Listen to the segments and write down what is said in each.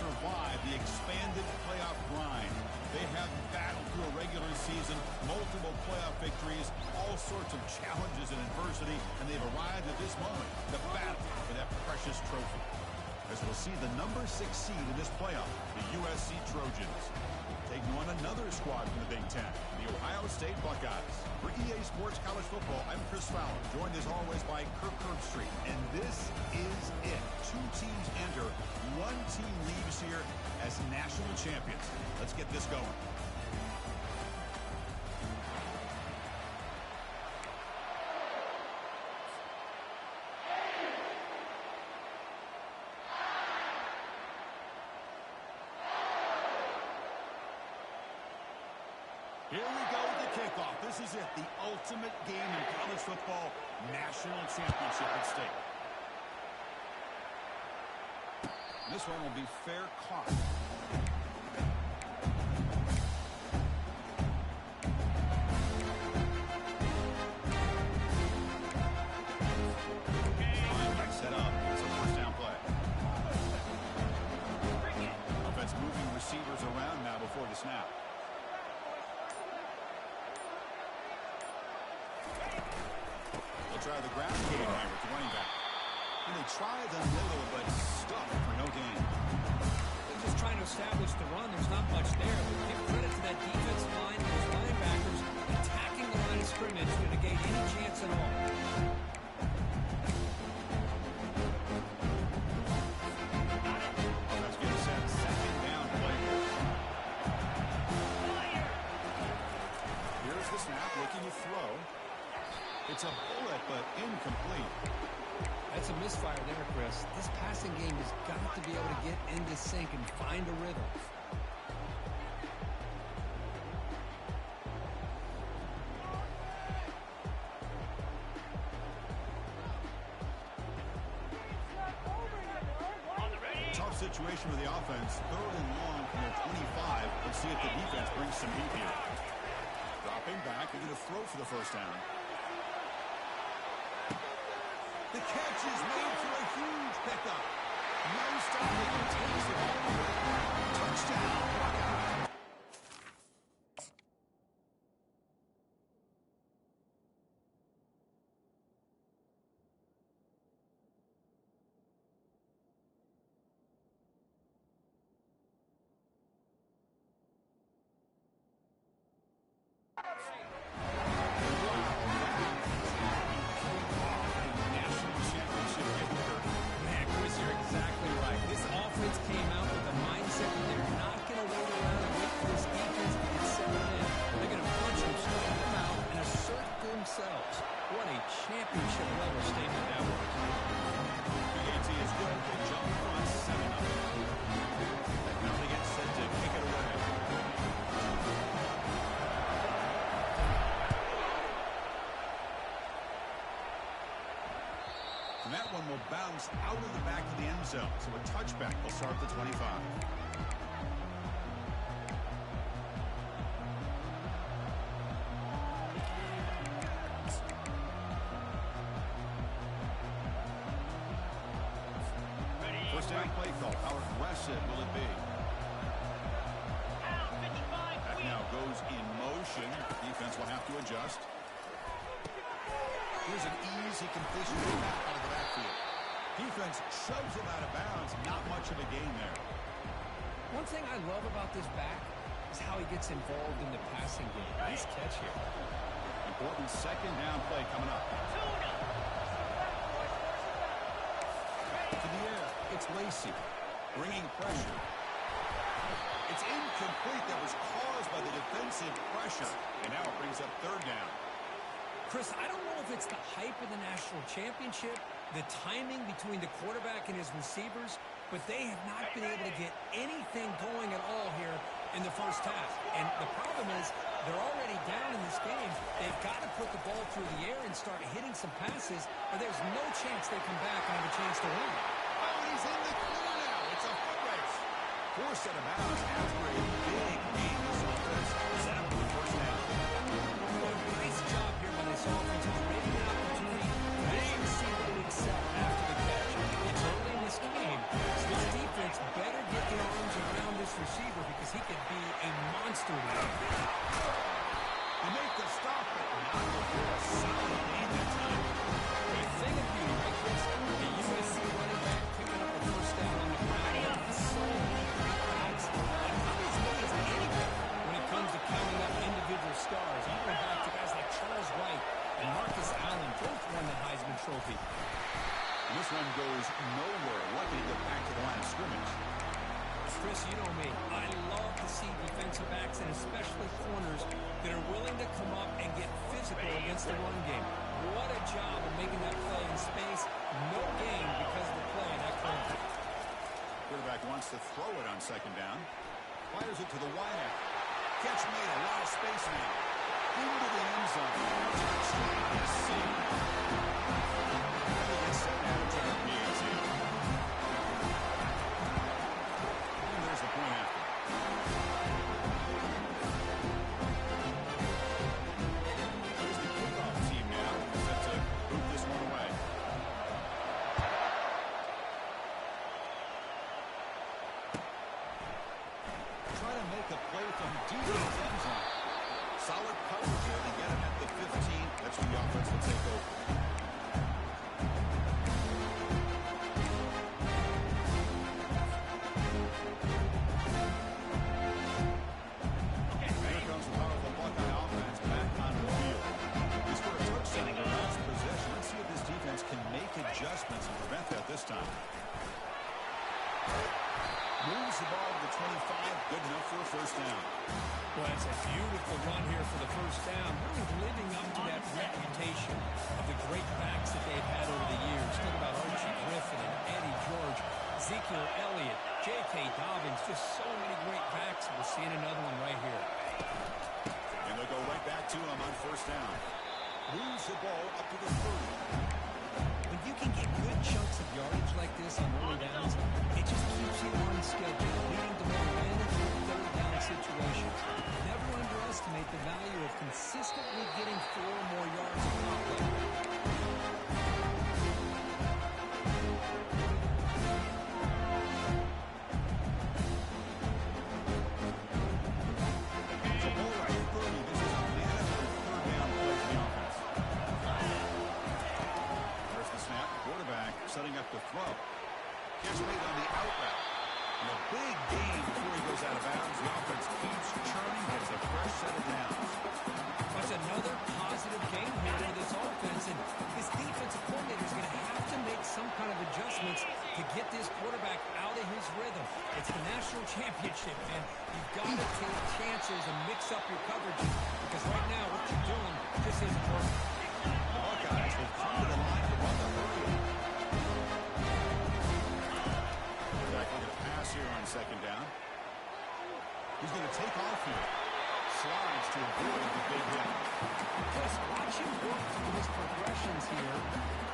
survive the expanded playoff grind. They have battled through a regular season, multiple playoff victories, all sorts of challenges and adversity, and they've arrived at this moment, the battle for that precious trophy. As we'll see the number 6 seed in this playoff, the USC Trojans, taking on another squad from the Big Ten, the Ohio State Buckeyes. For EA Sports College Football, I'm Chris Fowler, joined as always by Kirk Herbstreit. And this is it. 2 teams enter, 1 team leaves here as national champions. Let's get this going. Here we go with the kickoff. This is it, the ultimate game in college football, national championship at stake. This one will be fair caught. Fine, set up. It's a first down play. Offense moving receivers around now before the snap. Try the ground game here with the running back. And they tried the middle, but stuck for no gain. They're just trying to establish the run. There's not much there. But give credit to that defensive line and those linebackers attacking the line of scrimmage to negate any chance at all. Let's get set. Second down play. Here's the snap, looking to throw. It's a bullet, but incomplete. That's a misfire there, Chris. This passing game has got to be able to get into sync and find a rhythm. Tough situation for the offense. 3rd and long from their 25. Let's see if the defense brings some heat here. Dropping back, they're going to throw for the first down. The catch is made for a huge pickup. No stopping him. Takes the ball. Touchdown, Buckeyes. What a championship-level statement that was. Ncaa is good. They jump front 7-0. Now they get set to kick it away. And that one will bounce out of the back of the end zone. So a touchback will start the 25. First down play call. How aggressive will it be? That now goes in motion. Defense will have to adjust. Here's an easy completion back out of the backfield. Defense shoves him out of bounds. Not much of a gain there. One thing I love about this back is how he gets involved in the passing game. Nice catch here. Important second down play coming up. To the air, it's Lacey, bringing pressure. It's incomplete. That was caused by the defensive pressure. And now it brings up 3rd down. Chris, I don't know if it's the hype of the national championship, the timing between the quarterback and his receivers, but they have not been able to get anything going at all here in the first half. And the problem is they're already down in this game. They've got to put the ball through the air and start hitting some passes, or there's no chance they come back and have a chance to win. Oh, he's in the clear now. It's a foot race. Forced out of bounds after a big game. This offense set up for the first down. Well, nice job here by this offense, creating an opportunity for this receiver to excel after the catch. It's early in this game, so this defense better get their arms receiver because he could be a monster there. They make the stop, but not before a solid gain that time. A thing of beauty, right, Chris? A USC running back picking up a first down on the ground. He has so many great backs, and not as many as anything when it comes to counting up individual stars. I'm going back to guys like Charles Wright and Marcus Allen. Both won the Heisman Trophy. And this one goes nowhere. Lucky to get back to the line of scrimmage. Chris, you know me. I love to see defensive backs and especially corners that are willing to come up and get physical against the run game. What a job of making that play in space. No gain because of the play in that corner. Quarterback wants to throw it on second down. Fires it to the wideout. Catch made, a lot of space now. Into the end zone. Touchdown, SC. And they get set out of time, PAT. And there's the point after. Here's the kickoff team now, set to boot this one away. Trying to make a play from deep in the end zone. Solid coverage here. They get him at the 15. That's where the offense will take over. Here comes the powerful Buckeye offense back on the field. They scored a touchdown in their last possession. Let's see if this defense can make adjustments and prevent that this time. Moves the ball to the 25. Good enough for a first down. Well, it's a beautiful run here for the first down. Really living up to that reputation of the great backs that they've had over the years. Think about Archie Griffin and Eddie George, Ezekiel Elliott, J.K. Dobbins, just so many great backs. We're seeing another one right here. And they'll go right back to him on first down. Moves the ball up to the 30. When you can get good chunks of yardage like this on early downs, it just keeps you on schedule, leading to more manageable third down situations. Never underestimate the value of consistently getting 4 or more yards of play. It's a ball right 30. This is a manageable third down play for the offense. There's the snap. Quarterback setting up to throw. Catch made on the out route. And a big gain before he goes out of bounds. The offense keeps churning, gets a fresh set of downs. That's another positive game here for this offense, and this defensive coordinator is going to have to make some kind of adjustments to get this quarterback out of his rhythm. It's the national championship, man. You've got to take chances and mix up your coverages because right now what you're doing just isn't working. The Buckeyes have come to the line to run the hurry. Quarterback looking to pass here on second down. He's going to take off here. Slides to avoid the big hit. Just watch him work through his progressions here.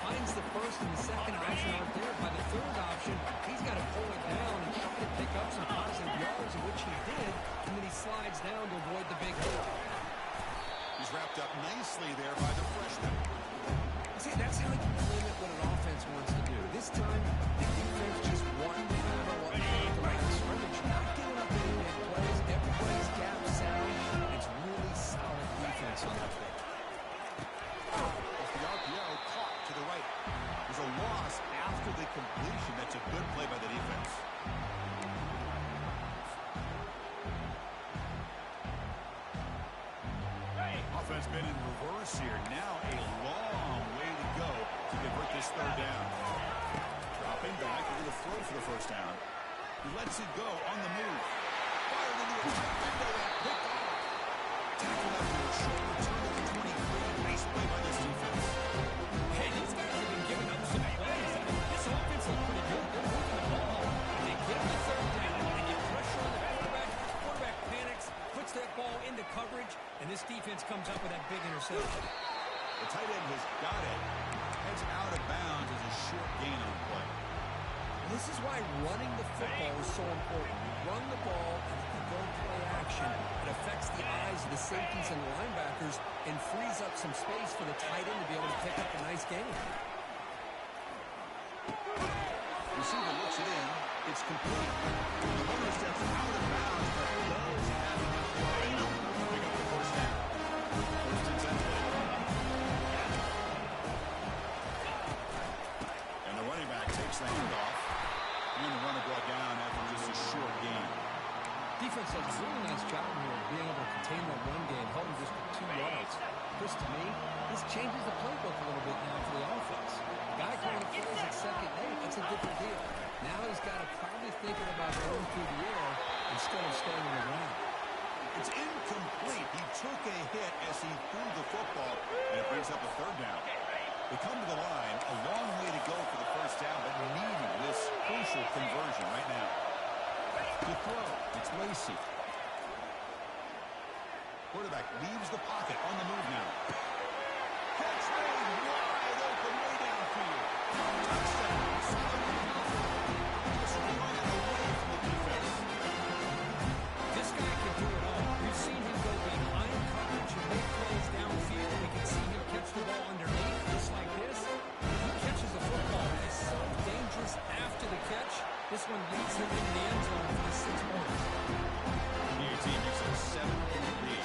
Finds the first and the second option out there. By the third option, he's got to pull it down and try to pick up some positive yards, which he did, and then he slides down to avoid the big hit. He's wrapped up nicely there by the freshman. See, that's how you limit what an offense wants to do. This time, the defense just won no matter what. The line of scrimmage, not giving up any big plays. Everybody's gap sound. It's really solid defense on that play. As the RPO caught to the right. There's a loss after the completion. That's a good play by the defense. Offense been in reverse here. Now a long way to go to convert this third down. Dropping back, they're going to throw for the first down. He lets it go on the move. Fired into a tight window and picked off. Tackle after a short return to the 23. Nice play by this defense. Hey, these guys have been giving up some plays. I mean, this offense looks pretty good. They're moving the ball. And they get the third down and get pressure on the quarterback. Quarterback panics, puts that ball into coverage, and this defense comes up with that big interception. The tight end has got it. Heads out of bounds as a short gain on the play. This is why running the football is so important. You run the ball, and if you go play action, it affects the eyes of the safeties and linebackers and frees up some space for the tight end to be able to pick up a nice gain. Receiver looks it in. It's complete. The runner steps out of bounds. defense does a really nice job here of being able to contain that run game, held him just for 2 yards. Chris, to me, this changes the playbook a little bit now for the offense. Guy calling plays at second, hey, that's a different deal. Now he's got to probably thinking about going through the air instead of staying on the ground. It's incomplete. He took a hit as he threw the football, and it brings up a 3rd down. They come to the line, a long way to go for the 1st down, but needing this crucial conversion right now. To throw, it's Lacey. Quarterback leaves the pocket on the move now. Catch made wide open way downfield. Touchdown. Just running away from the defense. This guy can do it all. We've seen him go behind coverage and make plays downfield. We can see him catch the ball underneath just like this. He catches the football. He's so dangerous after the catch. This one leads him into the end zone for the 6 points. Ncaa makes it a 7-point lead.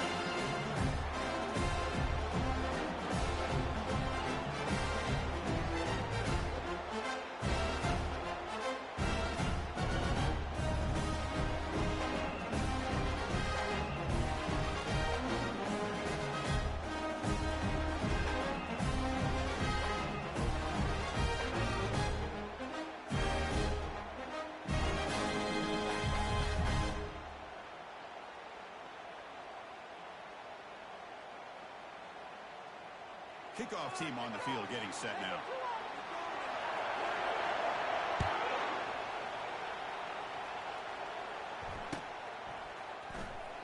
Kickoff team on the field getting set now.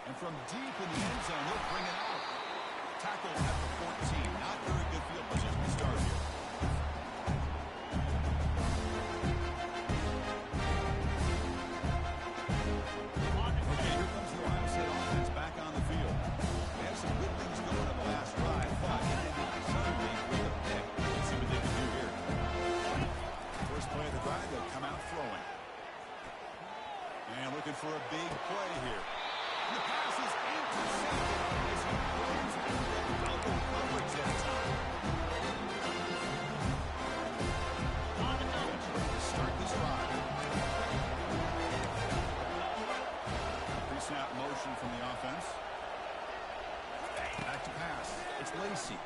And from deep in the end zone, they'll bring it out. Tackle at the 14. Not very good field position to start here. Okay, here comes the Ohio State offense back on the field. They have some good things going on the last drive, but suddenly with a pick. Let's see what they can do here. First play of the drive, they'll come out throwing. And looking for a big play here. And the pass is intercepted as he throws into double coverage that time. Start this drive. Pre-snap motion from the offense. Back to pass. It's Lacey.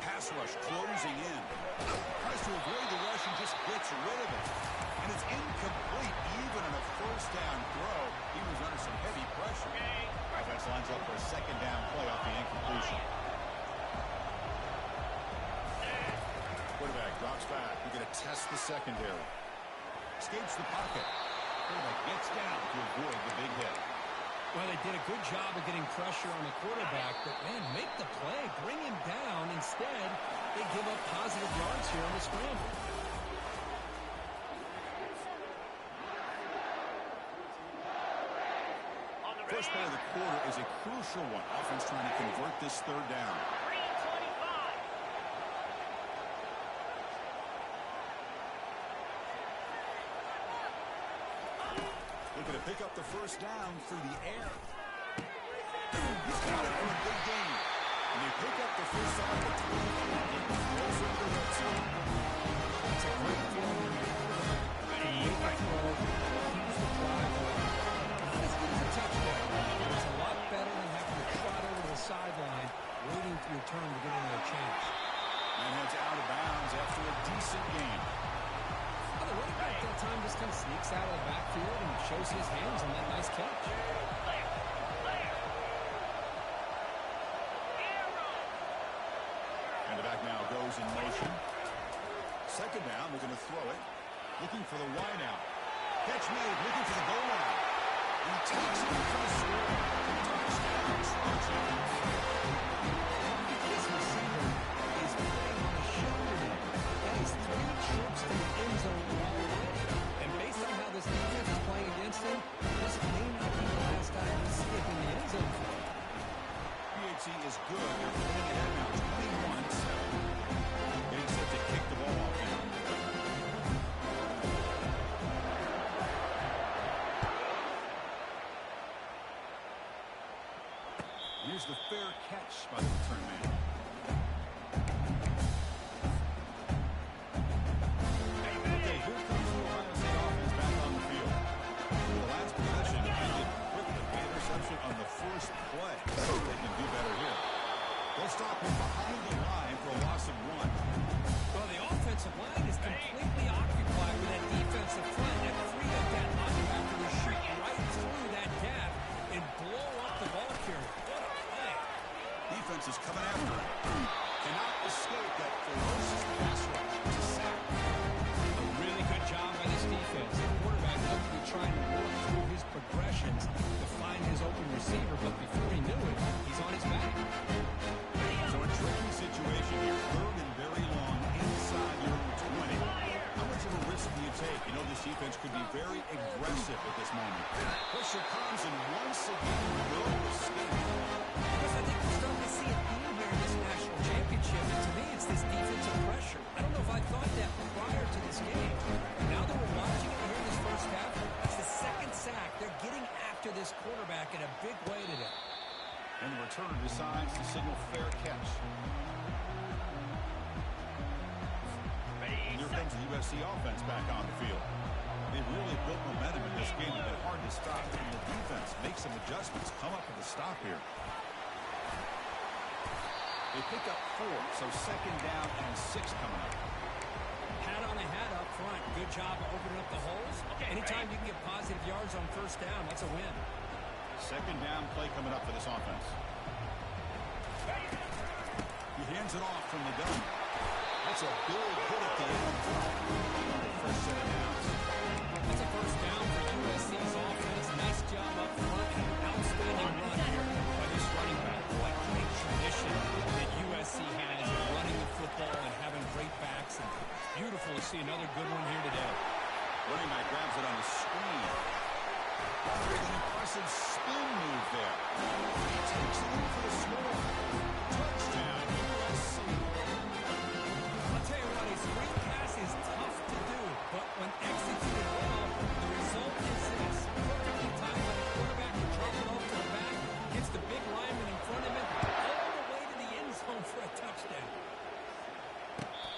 Pass rush closing in. Tries to avoid the rush and just gets rid of it. And it's incomplete even on a 1st down throw. He was under some heavy pressure. Offense lines up for a 2nd down play off the incompletion. Quarterback drops back. We're going to test the secondary. Escapes the pocket. Quarterback gets down to avoid the big hit. Well, they did a good job of getting pressure on the quarterback, but, man, make the play. Bring him down. Instead, they give up positive yards here on the scramble. First play of the quarter is a crucial one. Offense trying to convert this 3rd down. Looking to pick up the 1st down through the air. He's got it for a big gain. And they pick up the first down at 20. Closer to the red zone. It's a great feeling when you're quarterback. Make a throw. Keeps the drive going. Not as good as a touchdown, but it's a lot better than having to trot over the sideline, waiting for your turn to get another chance. And heads out of bounds after a decent gain. Well, the running back that time just kind of sneaks out of the backfield and shows his hands on that nice catch. And the back now goes in motion. 2nd down, they're going to throw it. Looking for the wide out. Catch made, looking for the goal line. And he takes it for the score. Touchdown, Trojans. This receiver is playing on the shoulder now. That is 3 trips to the end zone already. And based on how this defense is playing against him, this may not be the last time we see him in the end zone for him. Ncaa is good. They're pulling ahead now, 21-7. Getting set to kick the ball off now. Here's the fair catch by the return man. Okay, here comes the Ohio State offense back on the field. The last possession ended quickly. first play. See if they can do better here. They'll stop him behind the line for a loss of 1. Well, the offensive line is completely occupied with that defensive front. That freed up that linebacker to shoot right through that gap and blow up the ball carrier. What a play. Defense is coming after him. Cannot escape that ferocious pass rush to sack. A really good job by this defense. The quarterback looked to be trying to work through his progressions to find his open receiver, but before he knew it, he's on his back. So a tricky situation here. 3rd and very long inside your own 20. How much of a risk do you take? You know this defense could be very aggressive at this moment. Pressure comes, and once again, no escape. Because I think we're starting to see a theme here in this national championship, and to me, it's this defensive pressure. I don't know if I thought that prior to this game. Now that we're watching it here in this first half, it's the 2nd sack. They're getting after this quarterback in a big way today. And the returner decides to signal fair catch. And here comes the USC offense back on the field. They've really built momentum in this game. It's been hard to stop. And the defense makes some adjustments, come up with a stop here. They pick up 4, so 2nd down and 6 coming up. Hat on a hat up front. Good job of opening up the holes. Anytime you can get positive yards on 1st down, that's a win. 2nd down play coming up for this offense. He hands it off from the gun. That's a big hit at the end. First set of downs. That's a 1st down for USC's offense. Nice job up front and an outstanding run here by this running back. What great tradition that USC has in running the football and having great backs. And beautiful to see another good one here today. Running back grabs it on the screen. An impressive spin move there. He takes it in for the score. Touchdown, USC. I'll tell you what, a screen pass is tough to do, but when executed well, the result is this. Perfectly timed by the quarterback to drop it off to the back, gets the big lineman in front of him, all the way to the end zone for a touchdown.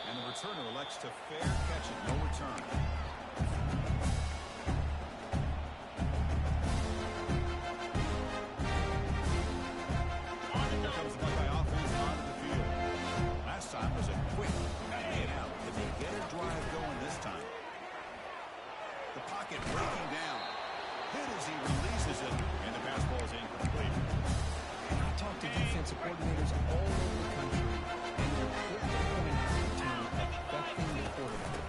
And the returner elects to fair catch it, no return. Was a quick in out. Did they get a drive going this time? The pocket breaking down. Hit as he releases it, and the pass ball is incomplete. I talk to defensive coordinators all over the country, and they're quick to point out to affecting the quarterback.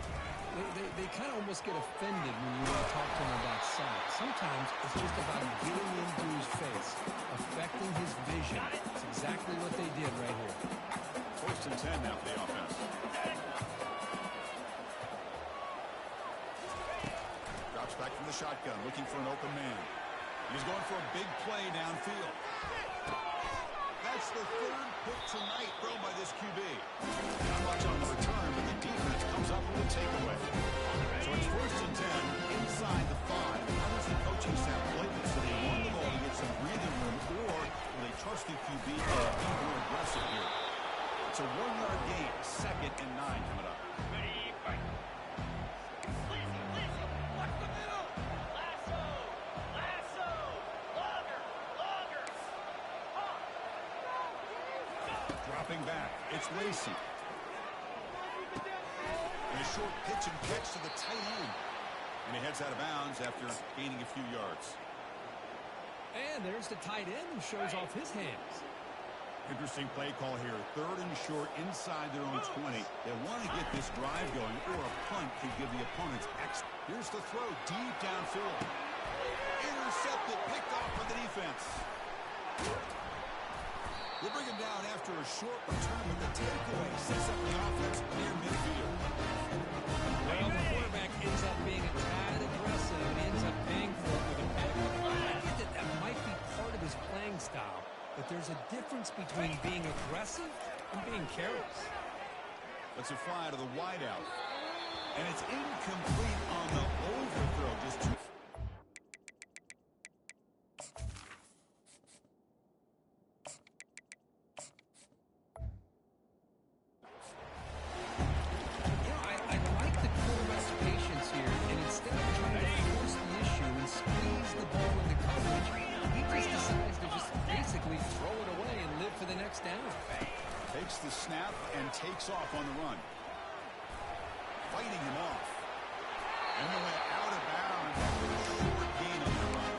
They kind of almost get offended when you talk to them about sacks. Sometimes it's just about getting into his face, affecting his vision. It's exactly what they did right here. 1st and 10 now for the offense. Drops back from the shotgun, looking for an open man. He's going for a big play downfield. That's the 3rd pick tonight thrown by this QB. Not much on the return, but the defense comes up with a takeaway. So it's 1st and 10 inside the 5. How does the coaching staff play this? Do they want the ball to get some breathing room, or will they trust the QB to be more aggressive here? It's a 1-yard gain. 2nd and 9 coming up. Dropping back. It's Lacey. And a short pitch and catch to the tight end. And he heads out of bounds after gaining a few yards. And there's the tight end who shows off his hands. Interesting play call here. 3rd and short inside their own 20. They want to get this drive going, or a punt could give the opponents X. Here's the throw deep downfield. Intercepted, picked off by the defense. We'll bring him down after a short return, but the takeaway sets up the offense near midfield. Well, the quarterback ends up being a tad aggressive and ends up paying for it with a pick. I get that might be part of his playing style. But there's a difference between being aggressive and being careless. Let's a fly to the wideout. And it's incomplete on the overthrow. Just too. I like the quarterback's patience here. And instead of trying to force the issue and squeeze the ball into coverage, he just decides to just checks down. Takes the snap and takes off on the run. Fighting him off. And he went out of bounds after a short gain on the run.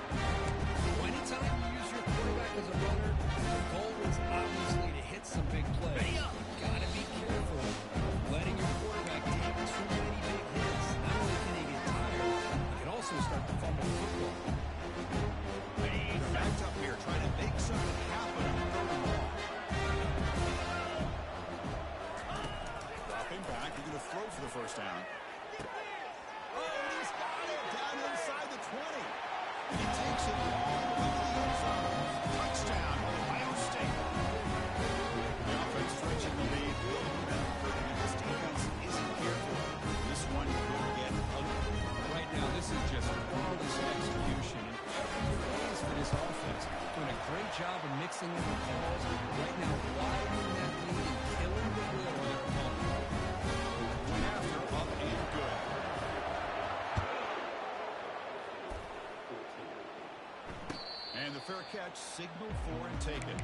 Well, anytime you use your quarterback as a runner, the goal is obviously to hit some big plays. You've got to be careful letting your quarterback take too many big hits. Not only can he get tired, he can also start to fumble the football. They're backed up here trying to make something happen on third and long. Dropping back, he's going to throw for the first down. Oh, and he's got it down inside the 20. He takes it all the way to the end zone. Touchdown, Ohio State. The offense stretching the lead, building momentum for them. This defense isn't careful. This one could get ugly. Right now, this is just flawless execution. And every phase for this offense doing a great job of mixing in the calls. Right now, widening that lead and killing the will of their opponent. Went after, up and good. And the fair catch, signal for and taken.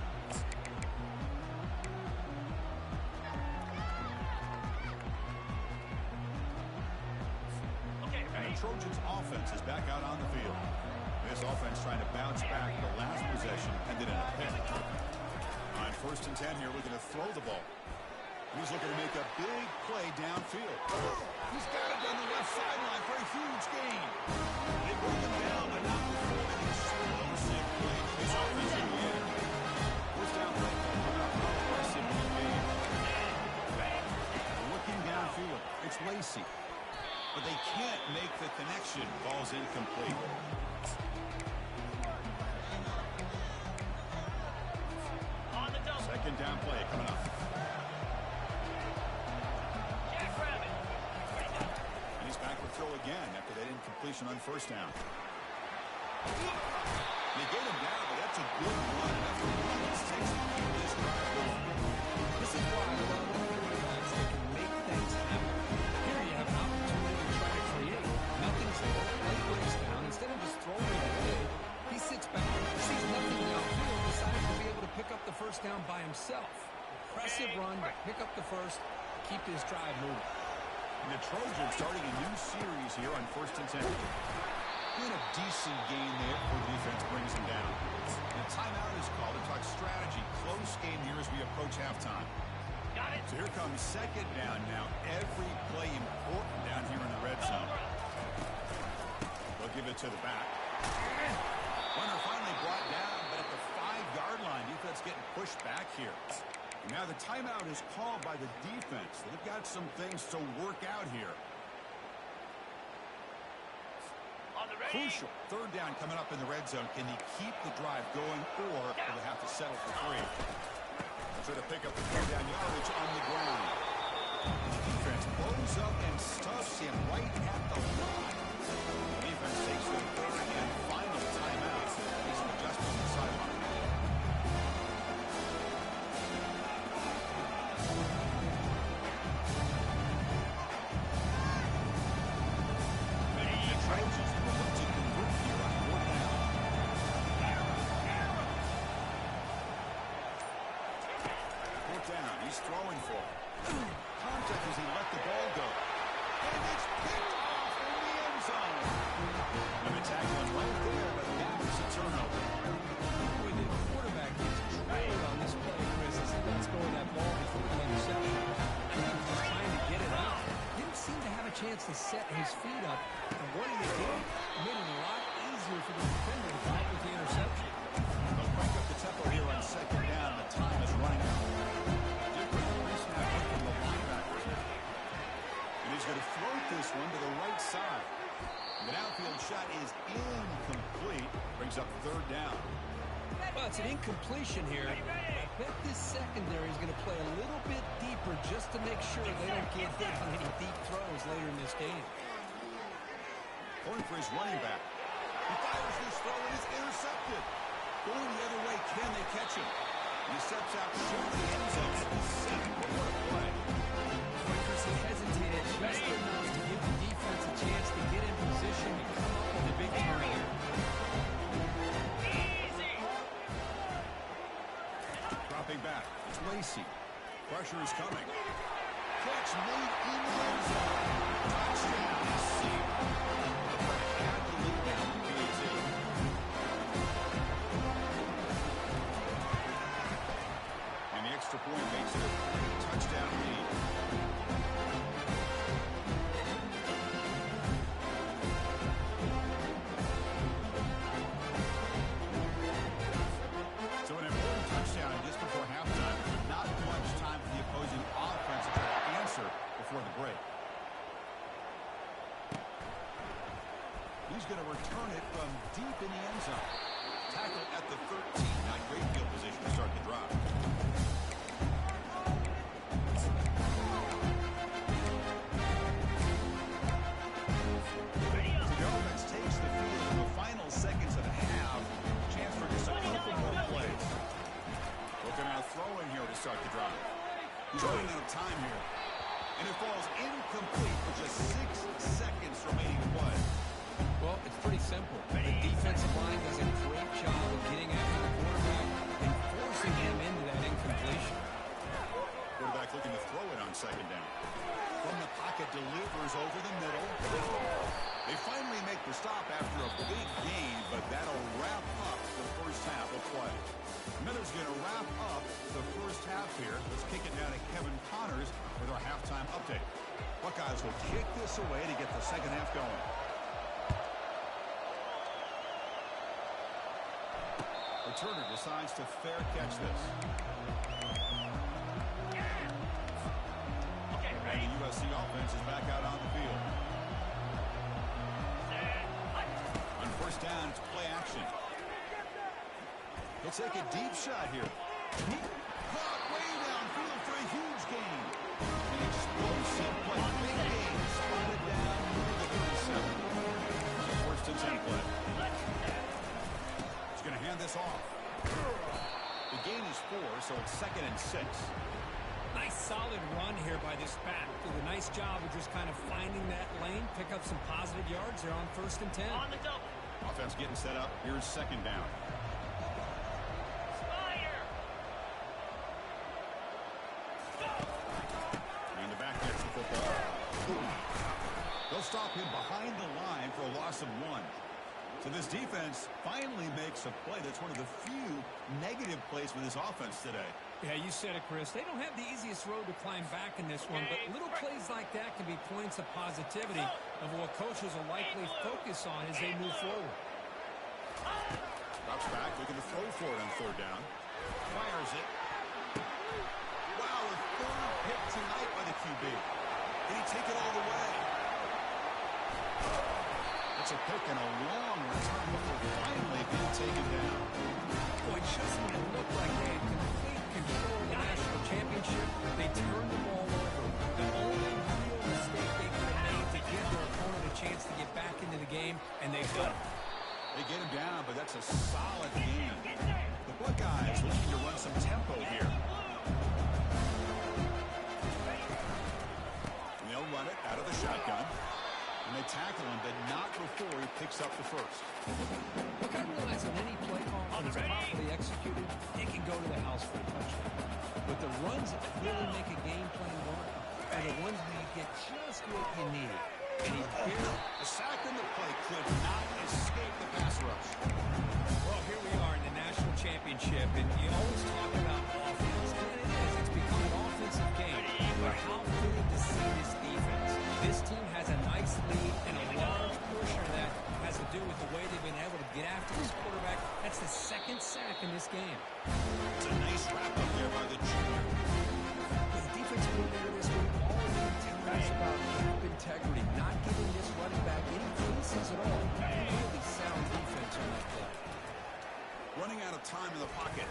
And the Trojans' offense is back out on the field. This offense trying to bounce back the last possession, ended in a pick. On 1st and 10 here, looking to throw the ball. He's looking to make a big play downfield. He's got it on the left sideline for a huge gain. They bring him down, but not before an explosive play. His offense in the air. First down play coming up. Aggressive in the game. Looking downfield. It's Lacey. But they can't make the connection. Ball's incomplete. Second down play coming up. And he's back to throw again after that incompletion on 1st down. They get him down, but that's a good run. That's a run that takes to keep this drive going. This is why I love quarterbacks that can make things happen. Here you have an opportunity to try to create. Nothing's there. Play breaks down. Instead of just throwing it away, he sits back, sees nothing downfield, decides to be able to pick up the first down by himself. Impressive run to pick up the first, keep this drive moving. And the Trojans starting a new series here on 1st and 10. Been a decent gain there before the defense brings him down. And a timeout is called to talk strategy. Close game here as we approach halftime. Got it. So here comes 2nd down now. Every play important down here in the red zone. They'll give it to the back. Runner finally brought down, but at the 5-yard line, defense getting pushed back here. Now the timeout is called by the defense. They've got some things to work out here. Crucial. 3rd down coming up in the red zone. Can he keep the drive going, or will they have to settle for 3? Try to pick up the 3rd down yardage on the ground. The defense blows up and stuffs him right at the line. The defense takes their 3rd and final timeout. Makes some adjustments on the sideline. The Trojans look to convert here on 4th down. Fourth down, he's throwing for it. Contact as he let the ball go. And it's picked off in the end zone. And the tackling right there, but that was a turnover. When the quarterback gets trailed on this play, Chris, as he lets go of that ball before the interception, I think he's just trying to get it out. Didn't seem to have a chance to set his feet up. And what did he do? Made it a lot easier for the defender to fight with the interception. They'll crank up the tempo here on 2nd down. The time is running out. Different pre-snap look from the linebackers there. And he's going to float this one to the right side. The downfield shot is incomplete. Brings up 3rd down. Well, it's an incompletion here. I bet this secondary is going to play a little bit deeper just to make sure they don't get hit on any deep throws later in this game. Going for his running back. He fires this throw and is intercepted. Going the other way, can they catch him? He steps out short of the end zone at the 7. What a play. Chris, he hesitated just enough to give the defense a chance to get in position and come up with a big turnover. Dropping back. Lacey. Pressure is coming. Catch made in the end zone. Touchdown. Had the lead down to PAT. And the extra point makes it a touchdown lead. So an important touchdown just before halftime. Not much time for the opposing offense to try to answer before the break. He's going to return it from deep in the end zone. Tackle at the 13. Not great field position to start the drive. So the offense takes the field in the final seconds of the half. Chance for just a couple more plays. Looking at a throw in here to start the drive. He's running out of time here. And it falls incomplete with just 6 seconds remaining to play. Well, it's pretty simple. The defensive line does a great job of getting after the quarterback and forcing him into that incompletion. Quarterback looking to throw it on second down. From the pocket, delivers over the middle. They finally make the stop after a big gain, but that'll wrap up the first half of play. Miller's going to wrap up the first half here. Let's kick it down to Kevin Connors with our halftime update. Buckeyes will kick this away to get the second half going. Returner decides to fair catch this. And the USC offense is back out on the field. On first down, it's play action. He'll take a deep shot here. Caught way downfield for a huge gain. An explosive play. Big gain. Spotted down near the 37. First and 10 play. He's going to hand this off. The gain is 4, so it's 2nd and 6. Nice solid run here by this back. Did a nice job of just kind of finding that lane, pick up some positive yards there on 1st and 10. On the double. Offense getting set up. Here's second down. And the back gets the football. They'll stop him behind the line for a loss of 1. So this defense finally makes a play. That's one of the few negative plays with this offense today. Yeah, you said it, Chris. They don't have the easiest road to climb back in this one, but little plays like that can be points of positivity of what coaches will likely focus on as they move forward. Drops back, looking to throw for it on 3rd down. Fires it. Wow, a 3rd pick tonight by the QB. Did he take it all the way? It's a pick and a long return will finally be taken down. Boy, just when it looked like they had complete control of the national championship, they turned the ball over. The only real mistake they could have made to give their opponent a chance to get back into the game, and they've done it. They get him down, but that's a solid game. The Buckeyes looking to run some tempo here. And they'll run it out of the shotgun. And they tackle him, but not before he picks up the first. Look, I realize on any play call, when it's properly executed, it can go to the house for a touchdown. But the runs that really make a game plan work are the ones where you get just what you need. And he barely... The sack in the play could not escape the pass rush. Well, here we are in the national championship, and you always talk about offense. And it is. It's become an offensive game. But how good to see this defense. This team has a nice lead, and a large portion of that has to do with the way they've been able to get after this quarterback. That's the 2nd sack in this game. It's a nice wrap up there by the junior. The defense coordinator this week already telling us about cap integrity, not giving this running back any cases at all. Really sound defense on that play. Running out of time in the pocket.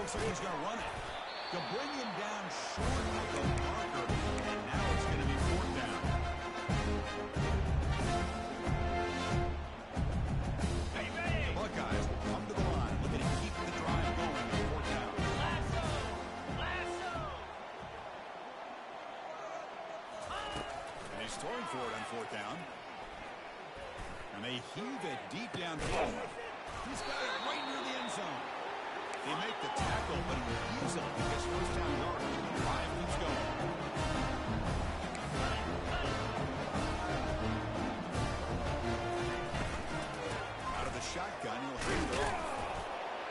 Looks like he's going to run it. They'll bring him down short of the marker, and now it's going to be 4th down. The Buckeyes will come to the line, looking to keep the drive going on 4th down. And he's throwing for it on 4th down. And they heave it deep downfield. He's got it right near the end zone. He makes break the tackle, but he easily gets first down yardage. The drive keeps going. Out of the shotgun, he'll hand it off.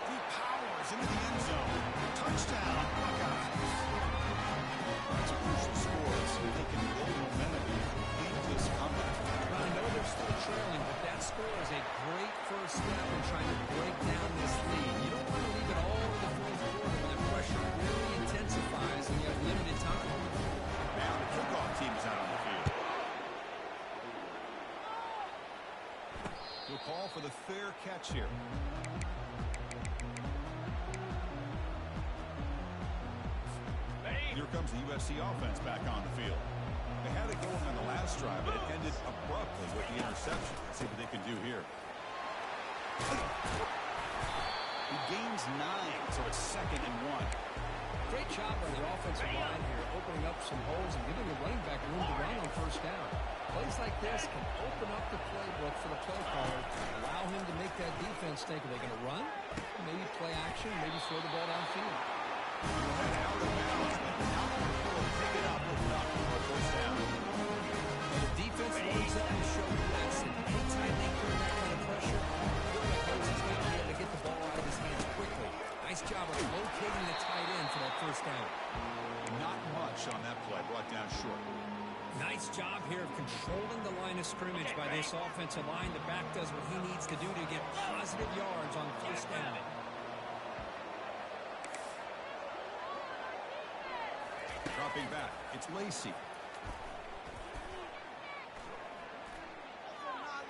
He powers into the end zone. Touchdown, Buckeyes. That's a crucial score, so they can build momentum in this comeback. Well, I know they're still trailing, but that score is a great first step in trying to break down this lead. You don't want to leave it all to the fourth quarter when the pressure really intensifies and you have limited time. Now the kickoff team is out on the field. We'll call for the fair catch here. Here comes the USC offense back on the field. They had it going on the last drive, but it ended abruptly with the interception. Let's see what they can do here. He gains 9, so it's 2nd and 1. Great job by the offensive line here, opening up some holes and giving the running back room to run on first down. Plays like this can open up the playbook for the play caller, allow him to make that defense think, are they going to run? Maybe play action, maybe throw the ball downfield. Out of bounds, but now they'll pick it up with nothing for first down. The defense lines up and show you that. Anytime they put that kind of pressure, quarterback knows he's going to be able to get the ball out of his hands quickly. Nice job of locating the tight end for that first down. Not much on that play, brought down short. Nice job here of controlling the line of scrimmage by this offensive line. The back does what he needs to do to get positive yards on first down. Dropping back, it's Lacey.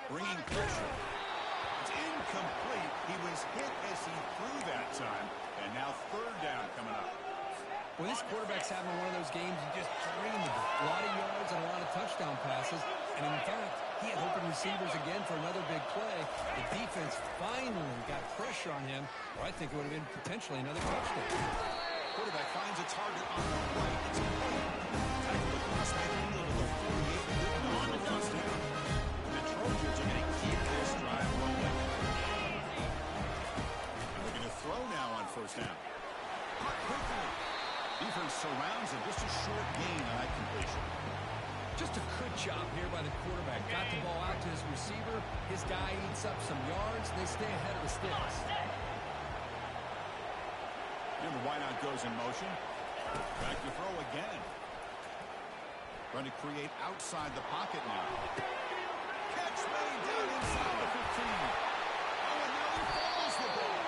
Bringing pressure. It's incomplete. He was hit as he threw that time. And now third down coming up. Well, this quarterback's having one of those games you just dreamed of. A lot of yards and a lot of touchdown passes. And in fact, he had open receivers again for another big play. The defense finally got pressure on him, or I think it would have been potentially another touchdown. Quarterback finds a target on the right. It's complete. Tackle across midfield to the 48, moving on to first down. And the Trojans are going to keep this drive rolling. And they're going to throw now on first down. Caught quickly. Defense surrounds him. Just a short gain on that completion. Just a good job here by the quarterback. Got the ball out to his receiver. His guy eats up some yards. They stay ahead of the sticks. And the wideout goes in motion. Back to throw again. Trying to create outside the pocket now. Catch made down inside the 15. Oh, and now he follows the ball.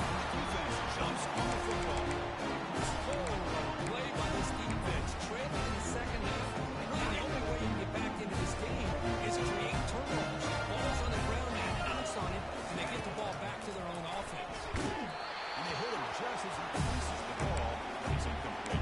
And the defense jumps on the football. Play by this defense. Trailing in the second half. Really, the only way you can get back into this game is create turnovers. Ball's on the ground, they bounce on it, and they get the ball back to their own offense. And they hit him just as he releases the ball. It's incomplete.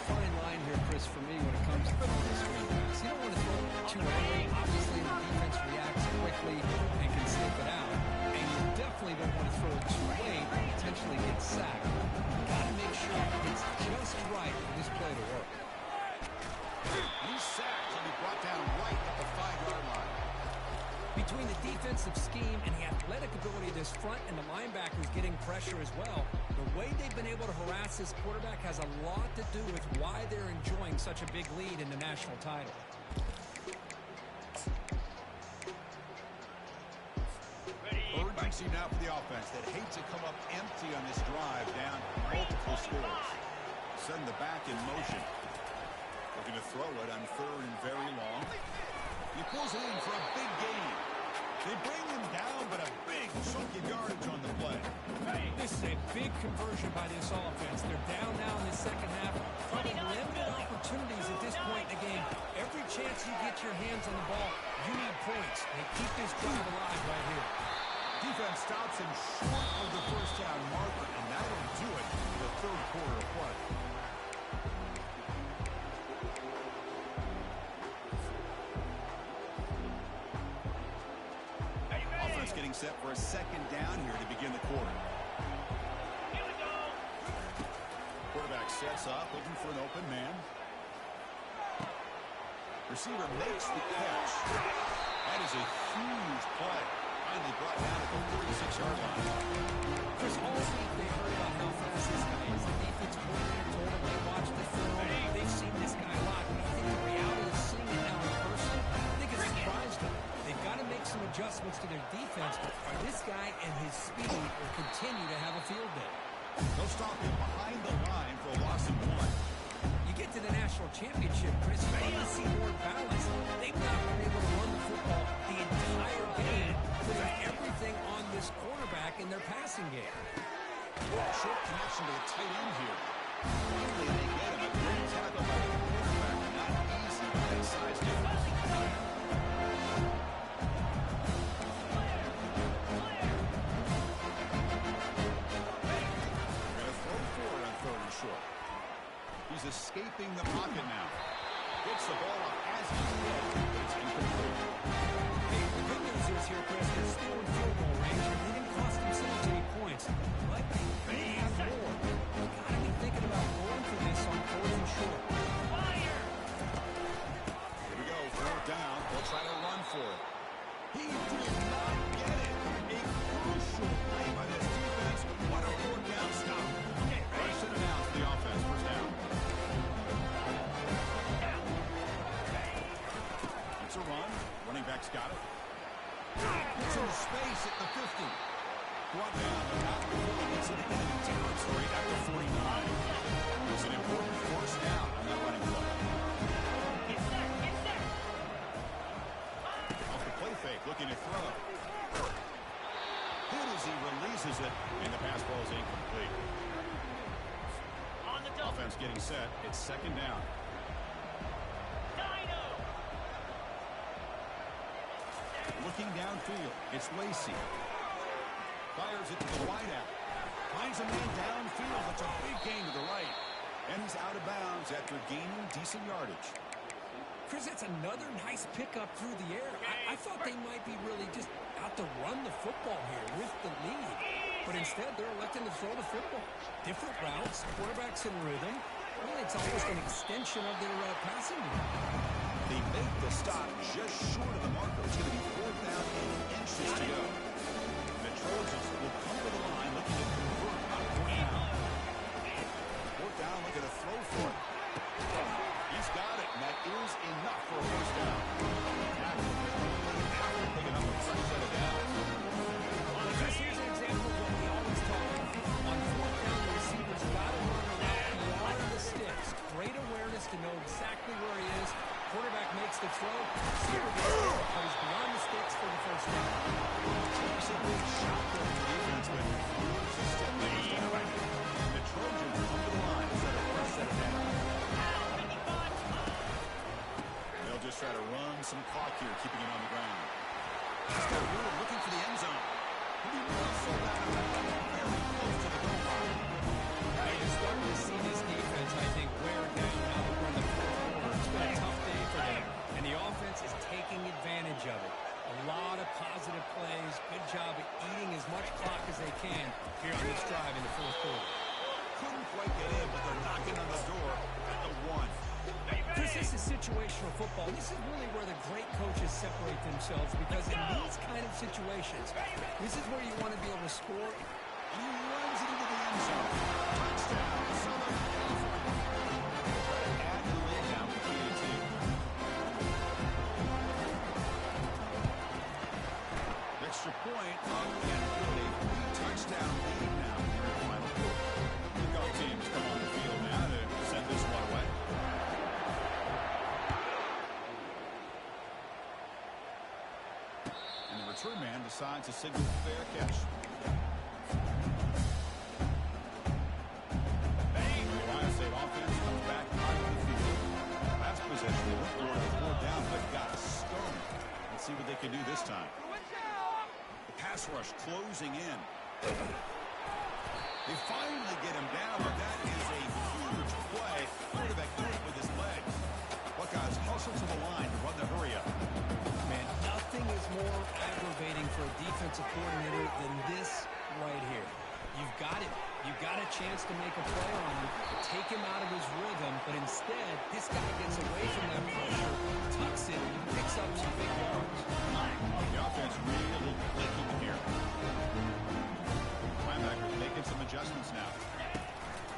Fine line here, Chris, for me when it comes to this screen pass. You don't want to throw it too early. Obviously, the defense reacts quickly and can sniff it out. And you definitely don't want to throw it too late and potentially get sacked. Got to make sure it's just right for this play to work. He's sacked and he brought down right at the 5-yard line. Between the defensive scheme and the athletic ability of this front and the linebackers getting pressure as well, the way they've been able to harass this quarterback has a lot to do with why they're enjoying such a big lead in the national title. Urgency now for the offense that hates to come up empty on this drive down multiple scores. Send the back in motion. Looking to throw it on third and very long. He pulls it in for a big gain. They bring him down, but a big chunk of yardage on the play. This is a big conversion by this offense. They're down now in the second half. Probably limited opportunities at this point in the game. Every chance you get your hands on the ball, you need points. They keep this drive alive right here. Defense stops him short of the first down marker, and that'll do it for the third quarter of play. Offense getting set for a second down here to begin the quarter. Quarterback sets up, looking for an open man. Receiver makes the catch. That is a huge play. Finally brought down at the 46-yard line. Chris, all week they've happens to their defense, or this guy and his speed will continue to have a field day. They'll stop him behind the line for a loss of 1. You get to the national championship, Chris, you want to see more balance. They've not been able to run the football the entire game, putting everything on this quarterback in their passing game. Short connection to the tight end here. Finally, they get him. A great tackle by the quarterback. Not easy with that size difference. Going to throw forward on 3rd and short. He's escaping the pocket now. Gets the ball up as he did, but it's incomplete. Hey, the good news is here, Chris, they're still in field goal range, and they didn't cost themselves any points. But they have more. You got to be thinking about going for this on 4th and short. Here we go, 4th down. They'll try to run for it. He did not get it. A crucial play by this defense. What a 4th down stop. First and announced the offense. 1st down. It's a run. Running back's got it. It's in space at the 50. Brought down, but not before he gets into enemy territory at the 49. It's an important 4th down on that running play. Off the play fake, looking to throw. Hit as he releases it, and the pass ball is incomplete. Offense getting set. It's 2nd down. Looking downfield, it's Lacey. Fires it to the wideout. Finds a man downfield. That's a big gain to the right. And he's out of bounds after gaining decent yardage. Chris, that's another nice pickup through the air. I thought they might be really just out to run the football here with the lead. But instead, they're electing to throw the football. Different routes, quarterbacks in rhythm. Well, it's almost an extension of their passing game. They make the stop just short of the marker. It's going to be 4th down and inches to go. The Trojans will come to the line looking to convert on 4th down. 4th down, looking to throw for it. He's got it, and that is enough for a 1st down. Tackle after picking up a fresh set of downs. Well, Chris, here's an example of what we always talk about. On 4th down, the receiver's got to run around beyond the sticks. Great awareness to know exactly where he is. Quarterback makes the throw. Receiver gets there, but he's beyond the sticks for the 1st down. It's a big shot for the defense, but it's still lays down. The Trojans come to the line, set a fresh set of downs. They'll just try to run some clock here, keeping it on the ground. He's got room looking for the end zone. He'll be really sold out of that. Very close to the goal line. Now you're starting to see this defense, I think, wear down now that we're in the 4th quarter. It's been a tough day for them, and the offense is taking advantage of it. A lot of positive plays. Good job at eating as much clock as they can here on this drive in the 4th quarter. Couldn't quite get in, but they're knocking on the door at the 1. Chris, this is situational football. This is really where the great coaches separate themselves, because in these kind of situations, this is where you want to be able to score. And he runs it into the end zone. Touchdown, Southern California. Try to add to the lead now with PAT. Extra point up and good. A 3-touchdown lead now here in the final quarter. Both teams come on the field now to send this one away. And the return man decides to signal fair catch. Ohio State offense comes back onto the field. Last possession, they went for it, 4th down, but got stoned. Let's see what they can do this time. The pass rush closing in. They finally get him down, but that is a huge play. Quarterback doing it with his legs. Buckeyes hustle to the line to run the hurry up. Man, nothing is more aggravating for a defensive coordinator than this right here. You've got him. You've got a chance to make a play on him, take him out of his rhythm, but instead, this guy gets away from that pressure, tucks it, and picks up some big yards. The offense really clicking here. Linebackers making some adjustments now.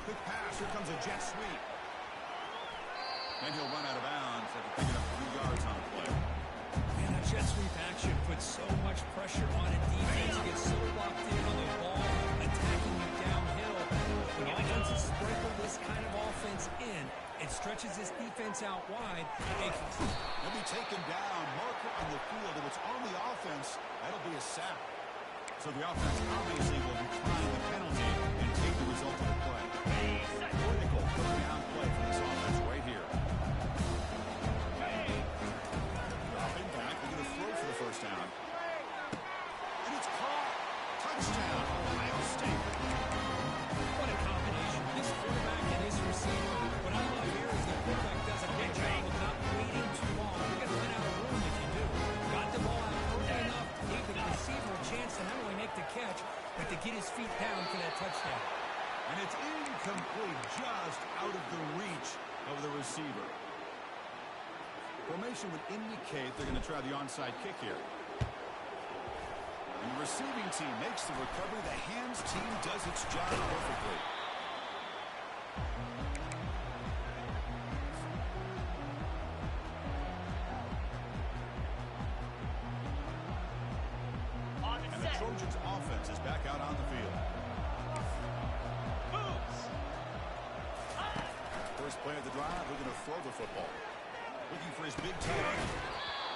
Quick pass. Here comes a jet sweep. And he'll run out of bounds after picking up 3 yards on the play. Man, that jet sweep action puts so much pressure on a defense. You get so locked in on the ball, attacking you downhill. When offenses sprinkle this kind of offense in, it stretches this defense out wide. He'll be taken down. Marker on the field. If it's on the offense, that'll be a sack. So the offense obviously will decline the penalty and take the result of the play. Critical third down play for this offense right here. Dropping back. They're going to throw for the first down. And it's caught. Touchdown, Ohio State. What a combination. This quarterback and this receiver. What I love here is the quarterback does a good job of not waiting too long. You're going to run out of room if you do. Got the ball out early enough to give the receiver a chance to not only make the catch, but to get his feet down for that touchdown. And it's incomplete, just out of the reach of the receiver. Formation would indicate they're going to try the onside kick here. And the receiving team makes the recovery. The hands team does its job perfectly. And the Trojans offense is back out on the field. First play of the drive, we're going to throw the football. Looking for his big tight end.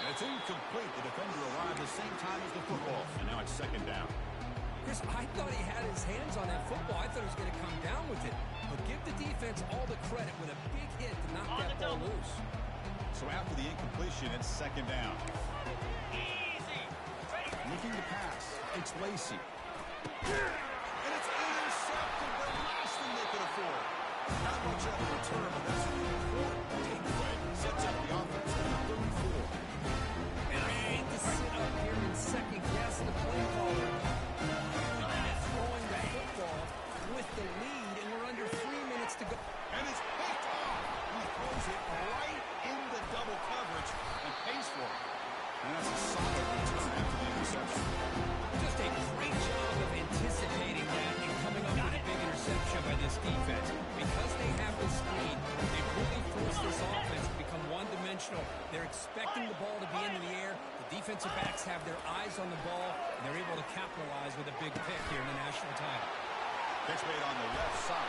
And it's incomplete. The defender arrived the same time as the football. And now it's second down. Chris, I thought he had his hands on that football. I thought he was going to come down with it. But give the defense all the credit with a big hit to knock that ball loose. So after the incompletion, it's second down. Looking to pass. It's Lacey. And it's intercepted. The last thing they could afford. Not much of a return, but that's an important takeaway. Sets up the offense at the 34. And I hate to sit up here and second guess the play caller. Throwing the football with the lead, and we're under 3 minutes to go. And it's picked off. He throws it right into double coverage and pays for it. And that's a solid return after the interception. Just a great job of anticipating that and coming up with a big interception by this defense. Because they have this lead, they really force this offense to become one-dimensional. They're expecting the ball to be into the air. The defensive backs have their eyes on the ball, and they're able to capitalize with a big pick here in the national title. Pitch made on the left side.